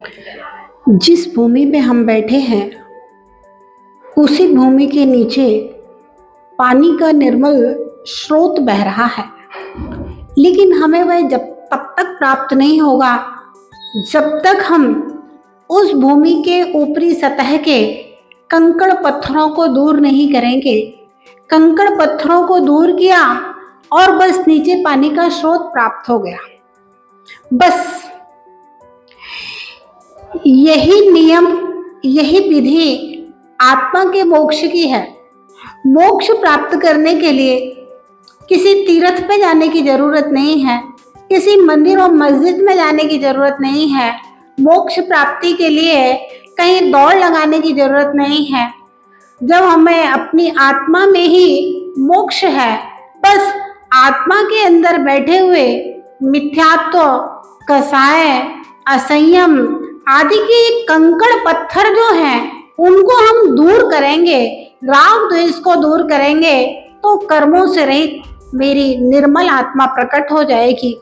जिस भूमि पे हम बैठे हैं उसी भूमि के नीचे पानी का निर्मल स्रोत बह रहा है, लेकिन हमें वह तब तक प्राप्त नहीं होगा जब तक हम उस भूमि के ऊपरी सतह के कंकड़ पत्थरों को दूर नहीं करेंगे। कंकड़ पत्थरों को दूर किया और बस नीचे पानी का स्रोत प्राप्त हो गया। बस यही नियम, यही विधि आत्मा के मोक्ष की है। मोक्ष प्राप्त करने के लिए किसी तीर्थ पे जाने की जरूरत नहीं है, किसी मंदिर और मस्जिद में जाने की जरूरत नहीं है। मोक्ष प्राप्ति के लिए कहीं दौड़ लगाने की जरूरत नहीं है। जब हमें अपनी आत्मा में ही मोक्ष है, बस आत्मा के अंदर बैठे हुए मिथ्यात्व, कसाय, असंयम आदि के कंकड़ पत्थर जो हैं उनको हम दूर करेंगे, राग द्वेष को दूर करेंगे, तो कर्मों से रहित मेरी निर्मल आत्मा प्रकट हो जाएगी।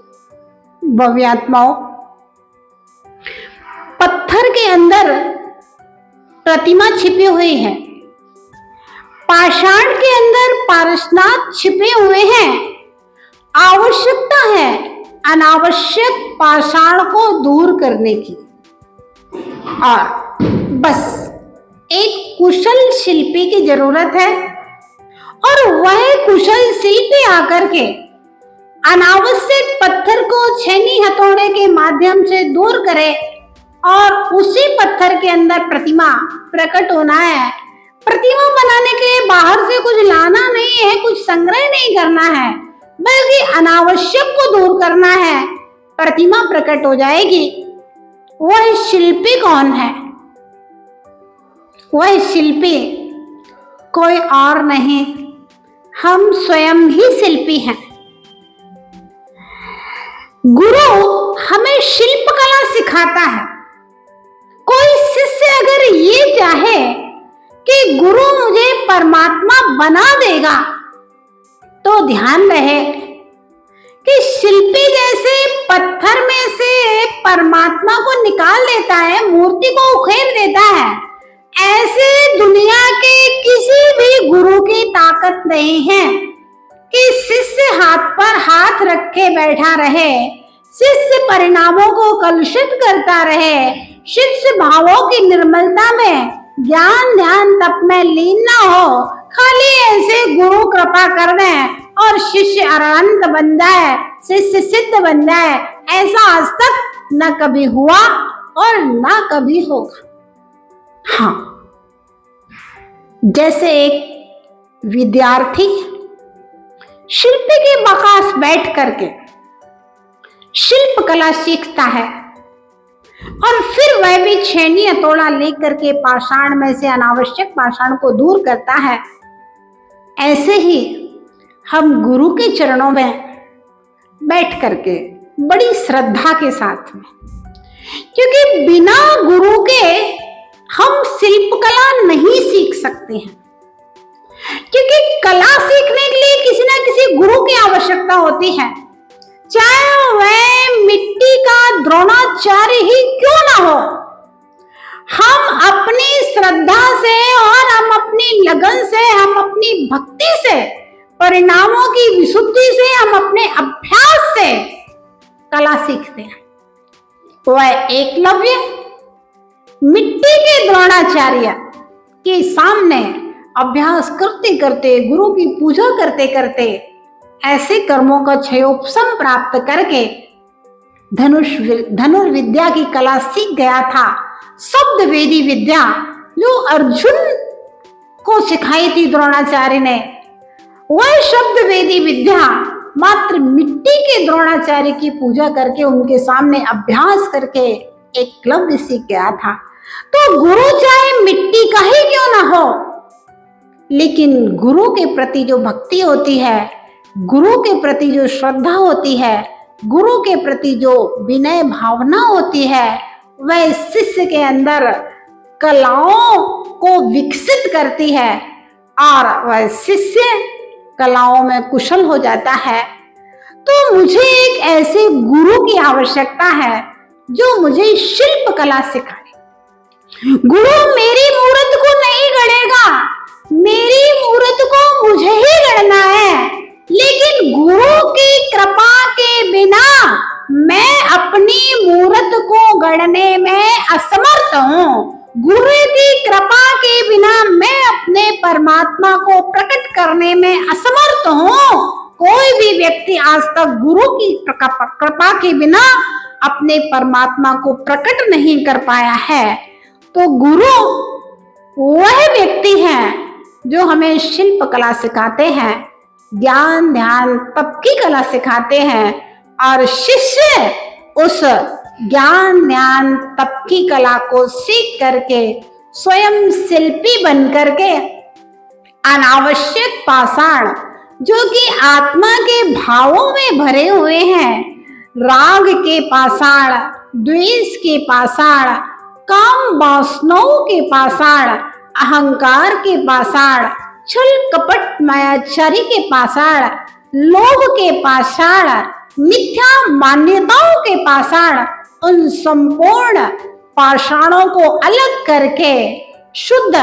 भव्यात्माओं, पत्थर के अंदर प्रतिमा छिपी हुई है, पाषाण के अंदर पारसनाथ छिपे हुए हैं। आवश्यकता है अनावश्यक पाषाण को दूर करने की, और बस एक कुशल शिल्पी की जरूरत है, और वह कुशल शिल्पी आकर के अनावश्यक पत्थर को छेनी हथौड़े के माध्यम से दूर करे और उसी पत्थर के अंदर प्रतिमा प्रकट होना है। प्रतिमा बनाने के लिए बाहर से कुछ लाना नहीं है, कुछ संग्रह नहीं करना है, बल्कि अनावश्यक को दूर करना है, प्रतिमा प्रकट हो जाएगी। वह शिल्पी कौन है? वह शिल्पी कोई और नहीं, हम स्वयं ही शिल्पी हैं। गुरु हमें शिल्प कला सिखाता है। कोई शिष्य अगर ये चाहे कि गुरु मुझे परमात्मा बना देगा, तो ध्यान रहे कि शिल्पी जैसे पत्थर में से परमात्मा को निकाल देता है, मूर्ति को उखेड़ देता है, ऐसे दुनिया के किसी भी गुरु की ताकत नहीं है कि शिष्य हाथ पर हाथ रखे बैठा रहे, शिष्य परिणामों को कलुषित करता रहे, शिष्य भावों की निर्मलता में ज्ञान ध्यान तप में लीन ना हो। खाली ऐसे गुरु कृपा कर दें और शिष्य अरहंत बन जाए, शिष्य सिद्ध बन जाए, ऐसा आज तक न कभी हुआ और न कभी होगा। हाँ, जैसे एक विद्यार्थी शिल्पी के पास बैठ करके शिल्प कला सीखता है और फिर वह भी छेनी हथौड़ा लेकर के पाषाण में से अनावश्यक पाषाण को दूर करता है, ऐसे ही हम गुरु के चरणों में बैठ करके बड़ी श्रद्धा के साथ में, क्योंकि बिना गुरु के हम शिल्प कला नहीं सीख सकते हैं, क्योंकि कला सीखने के लिए किसी ना किसी गुरु की आवश्यकता होती है, चाहे वह मिट्टी का द्रोणाचार्य ही क्यों ना हो। हम अपनी श्रद्धा से और हम अपनी लगन से, हम अपनी भक्ति से, परिणामों की विशुद्धि से, हम अपने अभ्यास से कला सीखते हैं। वह एकलव्य मिट्टी के द्रोणाचार्य के सामने अभ्यास करते करते, गुरु की पूजा करते करते ऐसे कर्मों का क्षयोपशम प्राप्त करके धनुर्विद्या की कला सीख गया था। शब्द वेदी विद्या जो अर्जुन को सिखाई थी द्रोणाचार्य ने, वह शब्द वेदी विद्या मात्र मिट्टी के द्रोणाचार्य की पूजा करके, उनके सामने अभ्यास करके एकलव्य सीख गया था। तो गुरु चाहे मिट्टी का ही क्यों ना हो, लेकिन गुरु के प्रति जो भक्ति होती है, गुरु के प्रति जो श्रद्धा होती है, गुरु के प्रति जो विनय भावना होती है, वह शिष्य के अंदर कलाओं को विकसित करती है और वह शिष्य कलाओं में कुशल हो जाता है। तो मुझे एक ऐसे गुरु की आवश्यकता है जो मुझे शिल्प कला सिखाए। गुरु मेरी मूर्त को नहीं गढ़ेगा, मेरी मूर्त को मुझे ही गढ़ना है, लेकिन गुरु की कृपा के बिना मैं अपनी मूर्त को गढ़ने में असमर्थ हूँ। गुरु की कृपा के बिना मैं अपने परमात्मा को प्रकट करने में असमर्थ हूँ। कोई भी व्यक्ति आज तक गुरु की कृपा के बिना अपने परमात्मा को प्रकट नहीं कर पाया है। तो गुरु वह व्यक्ति हैं जो हमें शिल्प कला सिखाते हैं, ज्ञान ध्यान तप की कला सिखाते हैं, और शिष्य उस ज्ञान ध्यान तप की कला को सीख करके स्वयं शिल्पी बन करके अनावश्यक पाषाण जो कि आत्मा के भावों में भरे हुए हैं, राग के पाषाण, द्वेष के पाषाण, काम वासनाओं के पाषाण, अहंकार के पाषाण, छल कपट मायाचारी के पाषाण, लोभ के पाषाण, मिथ्या मान्यताओं के पाषाण, उन संपूर्ण पाषाणों को अलग करके शुद्ध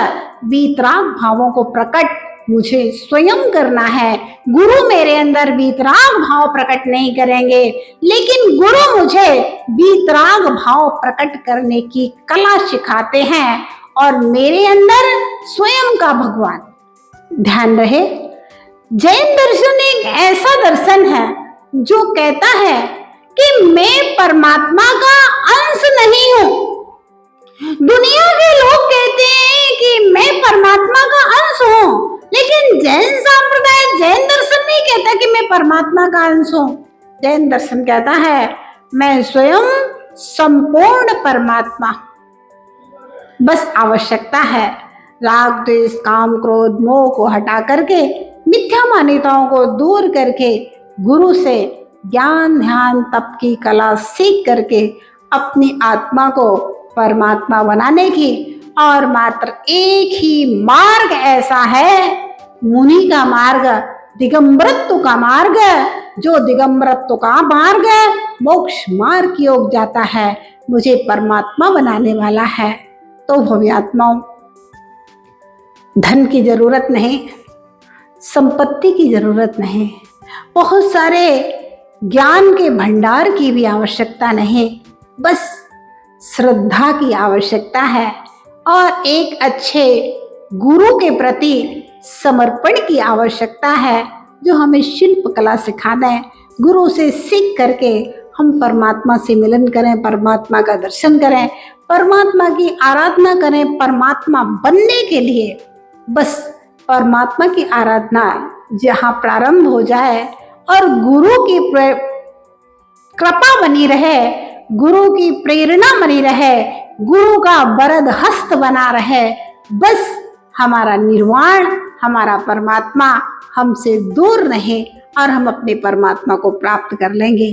वीतराग भावों को प्रकट मुझे स्वयं करना है। गुरु मेरे अंदर वीतराग भाव प्रकट नहीं करेंगे, लेकिन गुरु मुझे वीतराग भाव प्रकट करने की कला सिखाते हैं, और मेरे अंदर स्वयं का भगवान। ध्यान रहे, जैन दर्शन एक ऐसा दर्शन है जो कहता है कि मैं परमात्मा का अंश नहीं हूं। दुनिया के लोग कहते हैं कि मैं परमात्मा का अंश हूं, लेकिन जैन संप्रदाय, जैन दर्शन नहीं कहता कि मैं परमात्मा का अंश हूं। जैन दर्शन कहता है मैं स्वयं संपूर्ण परमात्मा। बस आवश्यकता है राग द्वेष काम क्रोध मोह को हटा करके, मिथ्या मान्यताओं को दूर करके, गुरु से ज्ञान ध्यान तप की कला सीख करके अपनी आत्मा को परमात्मा बनाने की। और मात्र एक ही मार्ग ऐसा है, मुनि का मार्ग, दिगंबरत्व का मार्ग, जो दिगंबरत्व का मार्ग मोक्ष मार्ग की ओर जाता है, मुझे परमात्मा बनाने वाला है। तो भव्यात्माओं, धन की जरूरत नहीं, संपत्ति की जरूरत नहीं, बहुत सारे ज्ञान के भंडार की भी आवश्यकता नहीं, बस श्रद्धा की आवश्यकता है और एक अच्छे गुरु के प्रति समर्पण की आवश्यकता है, जो हमें शिल्प कला सिखा दें। गुरु से सीख करके हम परमात्मा से मिलन करें, परमात्मा का दर्शन करें, परमात्मा की आराधना करें। परमात्मा बनने के लिए बस परमात्मा की आराधना जहाँ प्रारंभ हो जाए और गुरु की कृपा बनी रहे, गुरु की प्रेरणा बनी रहे, गुरु का वरद हस्त बना रहे, बस हमारा निर्वाण, हमारा परमात्मा हमसे दूर रहे और हम अपने परमात्मा को प्राप्त कर लेंगे।